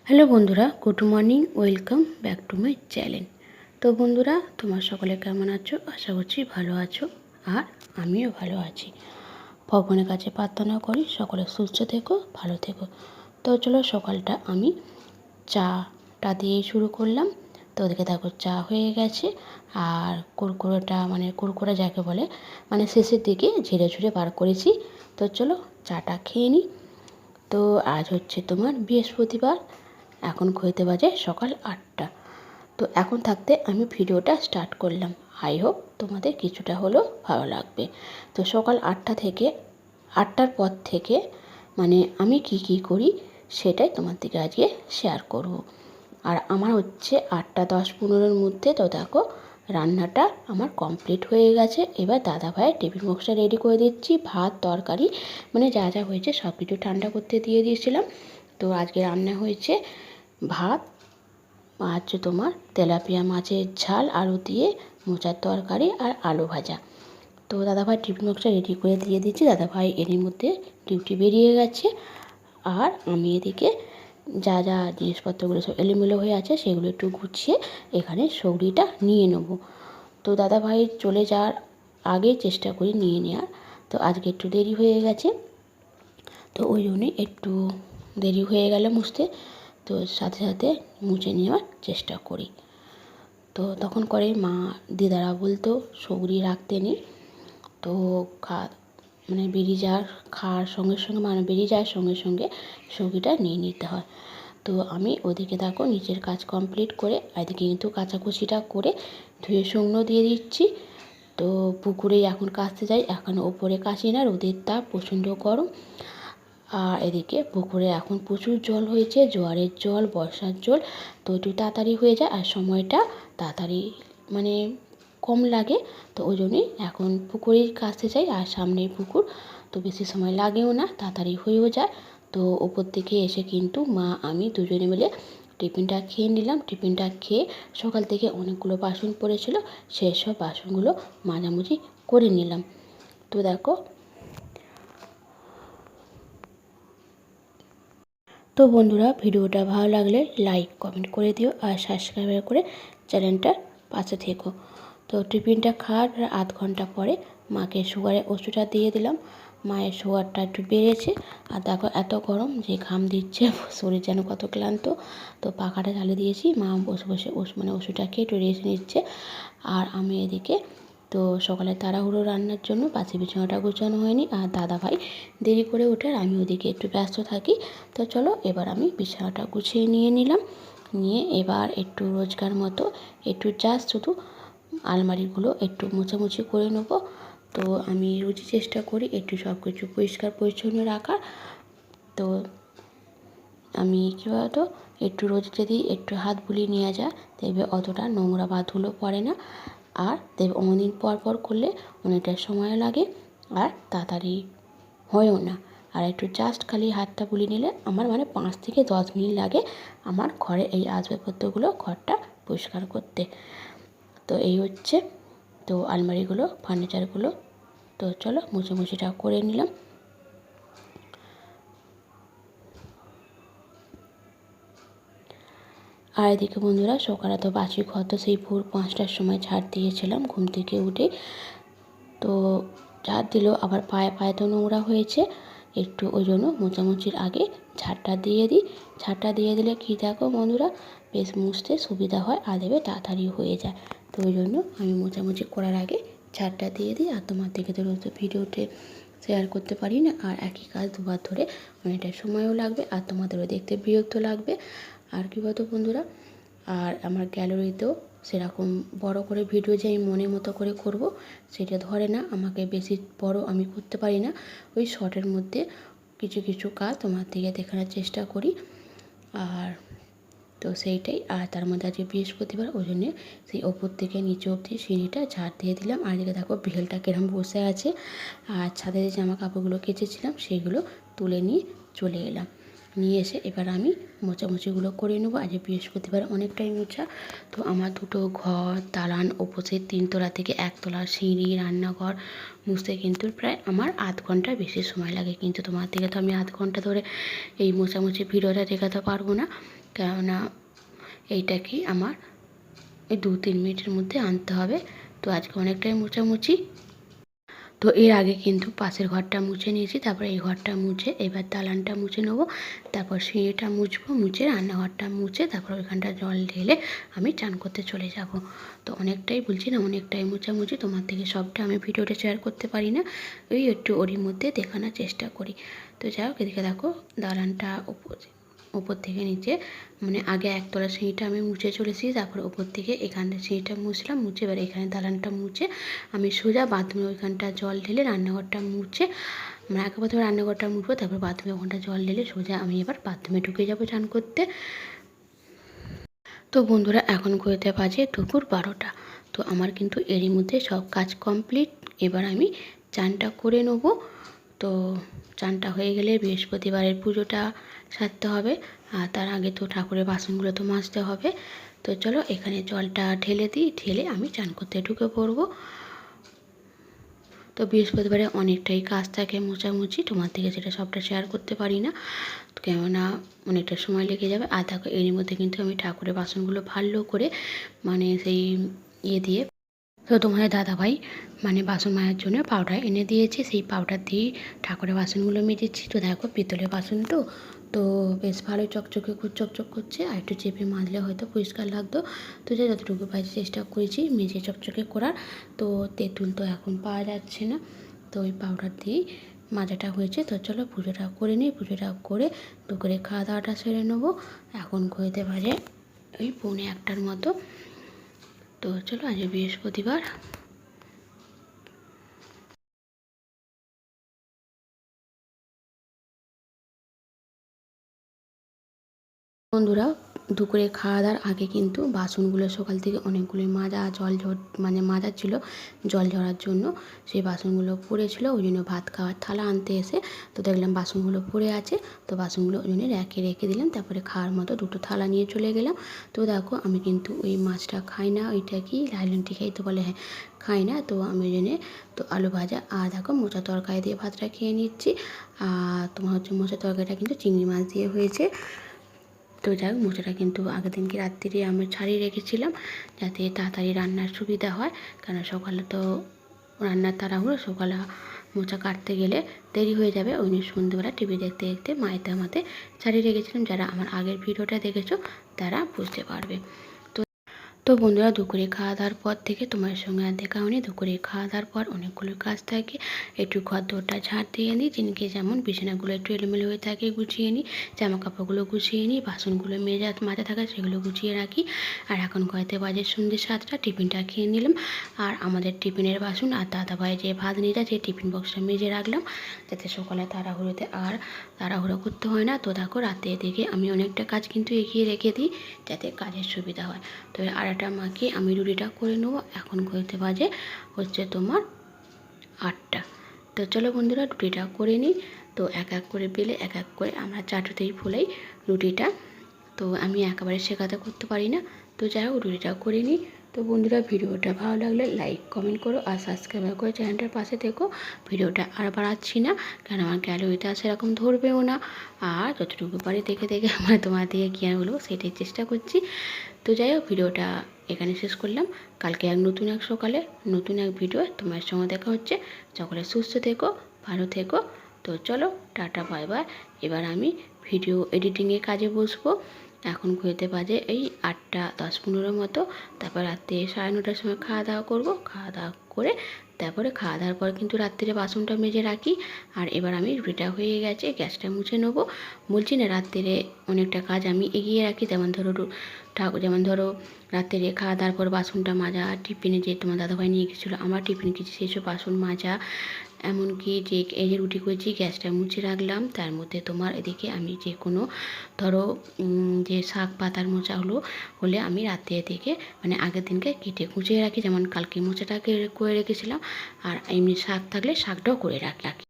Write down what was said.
Hello বন্ধুরা, good morning, welcome back to my channel. তো বন্ধুরা, তোমার সকলে কেমন আছো? আশা করছি ভালো আছো, আর আমিও ভালো আছি। ভগবানের কাছে প্রার্থনা করি সকলে সুস্থ থেকো, ভালো থেকো। তো চলো, সকালটা আমি চাটা দিয়ে শুরু করলাম। তো ওদিকে দেখো চা হয়ে গেছে, আর কুরকুরে যাকে বলে শেষের দিকে ঝেড়ে ঝুড়ে বার করেছি। তো চলো চাটা খেয়ে নিই। তো আজ হচ্ছে তোমার বৃহস্পতিবার, এখন ঘড়িতে বাজে সকাল 8টা। তো এখন থাকতে আমি ভিডিওটা স্টার্ট করলাম। আই হোপ তোমাদের কিছুটা হলেও ভালো লাগবে। তো সকাল 8টার পর থেকে আমি কি করি সেটাই তোমার দিকে আজকে শেয়ার করব। আর আমার হচ্ছে 8:10-15 মধ্যে তো দেখো রান্নাটা আমার কমপ্লিট হয়ে গেছে। এবার দাদা ভাইয়ের টিফিন বক্সটা রেডি করে দিচ্ছি। ভাত তরকারি যা যা হয়েছে সব কিছু ঠান্ডা করতে দিয়ে দিয়েছিলাম। তো আজকে রান্না হয়েছে ভাত, হচ্ছে তোমার তেলাপিয়া মাছের ঝাল, আলু দিয়ে মোচার তরকারি আর আলু ভাজা। তো দাদাভাই টিফিন বক্সটা রেডি করে দিয়ে দিচ্ছি। দাদাভাই এরই মধ্যে ডিউটি বেরিয়ে গেছে, আর আমি এদিকে যা যা জিনিসপত্রগুলো সব এলোমেলো হয়ে আছে সেগুলো একটু গুছিয়ে এখানে সবজিটা নিয়ে নেব। তো দাদাভাই চলে যাওয়ার আগে চেষ্টা করি নিয়ে নেওয়ার। তো আজকে একটু দেরি হয়ে গেছে, তো ওই জন্যই একটু দেরি হয়ে গেল মুছতে। তো সাথে সাথে মুছে নেওয়ার চেষ্টা করি। তো তখন করে মা দিদারা বলতো সবজি রাখতে নেই, তো বেরিয়ে যাওয়ার খাওয়ার সঙ্গে সঙ্গে বেরিয়ে যাওয়ার সঙ্গে সঙ্গে সবজিটা নিয়ে নিতে হয়। তো আমি ওদিকে দেখো নিচের কাজ কমপ্লিট করে এদিকে কিন্তু কাচাকুচিটা করে ধুয়ে শুকনো দিয়ে দিচ্ছি। তো পুকুরেই এখন কাচতে যাই, এখন ওপরে কাচি না, রোদের তাপ প্রচণ্ড গরম। আর এদিকে পুকুরে এখন প্রচুর জল হয়েছে, জোয়ারের জল, বর্ষার জল। তো একটু তাড়াতাড়ি হয়ে যায় আর সময়টা তাড়াতাড়ি কম লাগে। তো ওই জন্যই এখন পুকুরেই কাচতে যাই, আর সামনেই পুকুর, তো বেশি সময় লাগেও না, তাড়াতাড়ি হয়েও যায়। তো ওপর থেকে এসে কিন্তু মা আমি দুজনে মিলে টিফিনটা খেয়ে নিলাম। টিফিনটা খেয়ে সকাল থেকে অনেকগুলো বাসন পড়েছিল, সেই সব বাসনগুলো মাজামুজি করে নিলাম। তো দেখো, তো বন্ধুরা, ভিডিওটা ভালো লাগলে লাইক কমেন্ট করে দিও, আর সাবস্ক্রাইব করে চ্যানেলটার পাশে থেকো। তো টিফিনটা খাওয়ার 8 ঘন্টা পরে মাকে সুগারের ওষুধটা দিয়ে দিলাম। মায়ের সুগারটা একটু বেড়েছে, আর দেখো এত গরম যে ঘাম দিচ্ছে, শরীর যেন কত ক্লান্ত। তো পাখাটা চালিয়ে দিয়েছি, মা বসে বসে ওষুধটা খেয়ে একটু রেস্ট নিচ্ছে। আর আমি এদিকে তো সকালে তাড়াহুড়ো রান্নার জন্য বাসি বিছানাটা গোছানো হয়নি, আর দাদা ভাই দেরি করে ওঠে, আর আমি ওদিকে একটু ব্যস্ত থাকি। তো চলো এবার আমি বিছানাটা গুছিয়ে নিয়ে নিলাম। নিয়ে এবার একটু রোজকার মতো একটু জাস্ট শুধু আলমারিগুলো একটু মোছামুছি করে নেব। তো আমি রোজই চেষ্টা করি একটু সব কিছু পরিষ্কার পরিচ্ছন্ন রাখার। তো আমি কী বলতো, একটু রোজ যদি একটু হাত বুলিয়ে নেওয়া যায় দেখবে অতটা নোংরা বা ধুলো পড়ে না। আর দেখবে অনেকদিন পর পর করলে অনেকটা সময় লাগে, আর তাড়াতাড়ি হয়ও না। আর একটু জাস্ট খালি হাতটা বুলিয়ে নিলে আমার 5 থেকে 10 মিনিট লাগে আমার ঘরে এই আসবাবপত্রগুলো ঘরটা পরিষ্কার করতে। তো এই হচ্ছে, তো আলমারিগুলো, ফার্নিচারগুলো, তো চলো মুছামুছিটা করে নিলাম। আর এদিকে বন্ধুরা, সকালে তো বাসি ঘর তো সেই ভোর 5টার সময় ঝাড় দিয়েছিলাম ঘুম থেকে উঠে। তো ঝাড় দিলেও আবার পায়ে পায়ে তো নোংরা হয়েছে একটু, ওই জন্য মোছামুছির আগে ঝাড়টা দিয়ে দিই। ঝাড়টা দিয়ে দিলে কী দেখো বন্ধুরা, বেশ মুছতে সুবিধা হয়, আর দেবে তাড়াতাড়ি হয়ে যায়। তো ওই জন্য আমি মোছামুছি করার আগে ঝাড়টা দিয়ে দিই। আর তোমার থেকে তো রোজ ভিডিওতে শেয়ার করতে পারি না, আর একই কাজ দুবার ধরে অনেকটা সময়ও লাগবে, আর তোমাদেরও দেখতে বিরক্ত লাগবে। আর কী বলতো বন্ধুরা, আর আমার গ্যালারিতেও সেরকম বড় করে ভিডিও যে আমি মনের মতো করে করব সেটা ধরে না, আমাকে বেশি বড় আমি করতে পারি না। ওই শর্টের মধ্যে কিছু কিছু কাজ তোমার থেকে দেখানোর চেষ্টা করি। আর তো সেইটাই, আর তার মধ্যে আজকে বৃহস্পতিবার, ওই জন্যে সেই ওপর থেকে নিচে অবধি সিঁড়িটা ঝাড় দিয়ে দিলাম। আর এদিকে দেখো বিড়ালটা কিরম বসে আছে, আর ছাদে যে জামা কাপড়গুলো কেচেছিলাম সেগুলো তুলে নিয়ে চলে এলাম। নিয়ে এসে এবার আমি মোছামুছিগুলো করে নেবো। আজ বৃহস্পতিবার অনেকটাই মোছা। তো আমার দুটো ঘর, দালান, ওপরে 3তলা থেকে 1তলা, সিঁড়ি, রান্নাঘর মুছতে কিন্তু প্রায় আমার 8 ঘন্টা বেশি সময় লাগে। কিন্তু তোমার থেকে তো আমি 8 ঘন্টা ধরে এই মোছামুছি ভিডিওটা দেখাতে পারবো না। কেননা এইটা কি আমার ওই 2-3 মিনিটের মধ্যে আনতে হবে। তো আজকে অনেকটাই মোছামুছি। তো এর আগে কিন্তু পাশের ঘরটা মুছে নিয়েছি, তারপর এই ঘরটা মুছে এবার দালানটা মুছে নেবো, তারপর সিঁড়িটা মুছবো, মুছে রান্নাঘরটা মুছে তারপর ওইখানটা জল ঢেলে আমি চান করতে চলে যাব। তো অনেকটাই বলছি না, অনেকটাই মোছামুছি, তোমার থেকে সবটা আমি ভিডিওটা শেয়ার করতে পারি না, ওই একটু ওরই মধ্যে দেখানোর চেষ্টা করি। তো যাই হোক, এদিকে দেখো দালানটা উপর থেকে নিচে মানে আগে একতলা সিঁড়িটা আমি মুছে চলেছি, তারপর উপর থেকে এখানটা সিঁড়িটা মুছলাম, মুছে এবার এখানে দালানটা মুছে আমি সোজা বাথরুমে ওইখানটা জল ঢেলে রান্নাঘরটা মুছে, মানে আগে প্রথমে রান্নাঘরটা মুছবো, তারপর বাথরুমে ওখানটা জল ঢেলে সোজা আমি এবার বাথরুমে ঢুকে যাবো চান করতে। তো বন্ধুরা এখন ঘড়িতে বাজে দুপুর 12টা। তো আমার কিন্তু এরই মধ্যে সব কাজ কমপ্লিট। এবার আমি চানটা করে নেবো। তো চানটা হয়ে গেলে বৃহস্পতিবারের পুজোটা সারতে হবে, আর তার আগে তো ঠাকুরের বাসনগুলো তো মাজতে হবে। তো চলো এখানে জলটা ঢেলে দিই, ঢেলে আমি চান করতে ঢুকে পড়বো। তো বৃহস্পতিবারে অনেকটাই কাজ থাকে মোছামুছি, তোমার থেকে সেটা সবটা শেয়ার করতে পারি না, কেননা অনেকটা সময় লেগে যাবে। আর দেখো এর মধ্যে কিন্তু আমি ঠাকুরের বাসনগুলো ভালো করে মানে সেই দিয়ে তো তোমাদের দাদাভাই মানে বাসন মাজার জন্য পাউডার এনে দিয়েছে, সেই পাউডার দিয়েই ঠাকুরের বাসনগুলো মেজেছি। তো দেখো পিতলের বাসন তো বেশ ভালোই চকচক করছে, আর একটু চেপে মাজলে হয়তো পরিষ্কার লাগতো। তো যে যতটুকু পাইছি চেষ্টা করেছি মেজে চকচকে করার। তো তেঁতুল তো এখন পাওয়া যাচ্ছে না, তো ওই পাউডার দিয়েই মাজাটা হয়েছে। তো চলো পুজোটা করে নিই, পুজোটা করে দুপুরে খাওয়া দাওয়াটা সেরে নেবো। এখন ঘড়িতে বাজে ওই 1:45টার মতো। তো চলো আজ বৃহস্পতিবার। বন্ধুরা দুপুরে খাওয়া দাওয়ার আগে কিন্তু বাসনগুলো সকাল থেকে অনেকগুলোই মাজা ছিল জল ঝরার জন্য, সেই বাসনগুলো পড়েছিল, ওই জন্য ভাত খাওয়ার থালা আনতে এসে তো দেখলাম বাসনগুলো পড়ে আছে। তো বাসনগুলো ওই জন্য রেখে দিলাম, তারপরে খাওয়ার মতো 2টো থালা নিয়ে চলে গেলাম। তো দেখো আমি কিন্তু ওই মাছটা খাই না, ওইটা কি লাইলনটি খাই তো বলে, হ্যাঁ খাই না। তো আমি ওই জন্যে তো আলু ভাজা আর দেখো মোচা তরকারি দিয়ে ভাতটা খেয়ে নিচ্ছি। আর তোমার হচ্ছে মোচা তরকারিটা কিন্তু চিংড়ি মাছ দিয়ে হয়েছে। তো যাই হোক মোচাটা কিন্তু আগের দিনকে রাত্রিরে আমি ছাড়িয়ে রেখেছিলাম যাতে তাড়াতাড়ি রান্নার সুবিধা হয়, কারণ সকালে তো রান্নার তাড়াহুড়ো, সকালে মোচা কাটতে গেলে দেরি হয়ে যাবে, ওই জন্য সন্ধ্যেবেলা টিভি দেখতে দেখতে মায়েতে আমাদের ছাড়িয়ে রেখেছিলাম। যারা আমার আগের ভিডিওটা দেখেছো তারা বুঝতে পারবে। তো বন্ধুরা দুপুরে খাওয়া দাওয়ার পর থেকে তোমার সঙ্গে আর দেখা হয়নি। দুপুরে খাওয়া দাওয়ার পর অনেকগুলো কাজ থাকে, একটু ঘর দোরটা ঝাড় দিয়ে নিই, জিনিসকে যেমন বিছানাগুলো একটু এলোমেলো হয়ে থাকে গুছিয়ে নিই, জামা কাপড়গুলো গুছিয়ে নিই, বাসনগুলো মাজা থাকে সেগুলো গুছিয়ে রাখি। আর এখন ঘরেতে বাজে সন্ধ্যে 7টা, টিফিনটা খেয়ে নিলাম। আর আমাদের টিফিনের বাসন আর দাদাভাই যে ভাত নিয়ে যায় সেই টিফিন বক্সটা মেজে রাখলাম, যাতে সকালে তাড়াহুড়ো করতে হয় না। তো দেখো রাতে দিকে আমি অনেকটা কাজ কিন্তু এগিয়ে রেখে দিই যাতে কাজের সুবিধা হয়। তো আটাটা মাখিয়ে আমি রুটিটা করে নেবো। এখন ঘড়িতে বাজে হচ্ছে তোমার 8টা। তো চলো বন্ধুরা রুটিটা করে নিই। তো এক এক করে বেলে এক এক করে আমরা চাটুতেই ফোলাই রুটিটা, তো আমি একেবারে শেখাতে করতে পারি না। তো যাই হোক রুটিটা করে নিই। তো বন্ধুরা ভিডিওটা ভালো লাগলে লাইক কমেন্ট করো আর সাবস্ক্রাইব করে চ্যানেলটার পাশে থেকো। ভিডিওটা আর বাড়াচ্ছি না, কারণ আমার গ্যালারিতে সেরকম ধরবেও না, আর যতটুকু পারি দেখে আমরা তোমার দিকে জ্ঞানগুলো সেটাই চেষ্টা করছি। তো যাই হোক ভিডিওটা এখানে শেষ করলাম। কালকে নতুন এক সকালে নতুন এক ভিডিও তোমার সঙ্গে দেখা হচ্ছে। সকলে সুস্থ থেকো, ভালো থেকো। তো চলো টাটা বাই বাই। এবার আমি ভিডিও এডিটিংয়ের কাজে বসবো। এখন ঘুরতে বাজে এই 8:10-15 মতো। তারপর রাত্রে 9:30টার সময় খাওয়া দাওয়া করবো। খাওয়া দাওয়া করে তারপরে খাওয়া দাওয়ার পর কিন্তু রাত্রিরে বাসনটা মেজে রাখি। আর এবার আমি রুটিটা হয়ে গেছে, গ্যাসটা মুছে নেবো। বলছি না রাত্রিরে অনেকটা কাজ আমি এগিয়ে রাখি, যেমন ধরো রাত্রে খাওয়া দাওয়ার পর বাসনটা মাজা, টিফিনে যে তোমার দাদাভাই নিয়ে গেছিলো আমার টিফিন কিছু সেসব বাসন মাজা, এমনকি যে এই যে রুটি করেছি গ্যাসটা মুছে রাখলাম। তার মধ্যে তোমার এদিকে আমি যে কোনো ধরো যে শাক পাতার মোচা হলে আমি রাত্রে থেকে মানে আগের দিনকে কেটে কুচিয়ে রাখি, যেমন কালকে মোচাটাকে করে রেখেছিলাম। আর এমনি শাক থাকলে শাকটাও করে রাখি।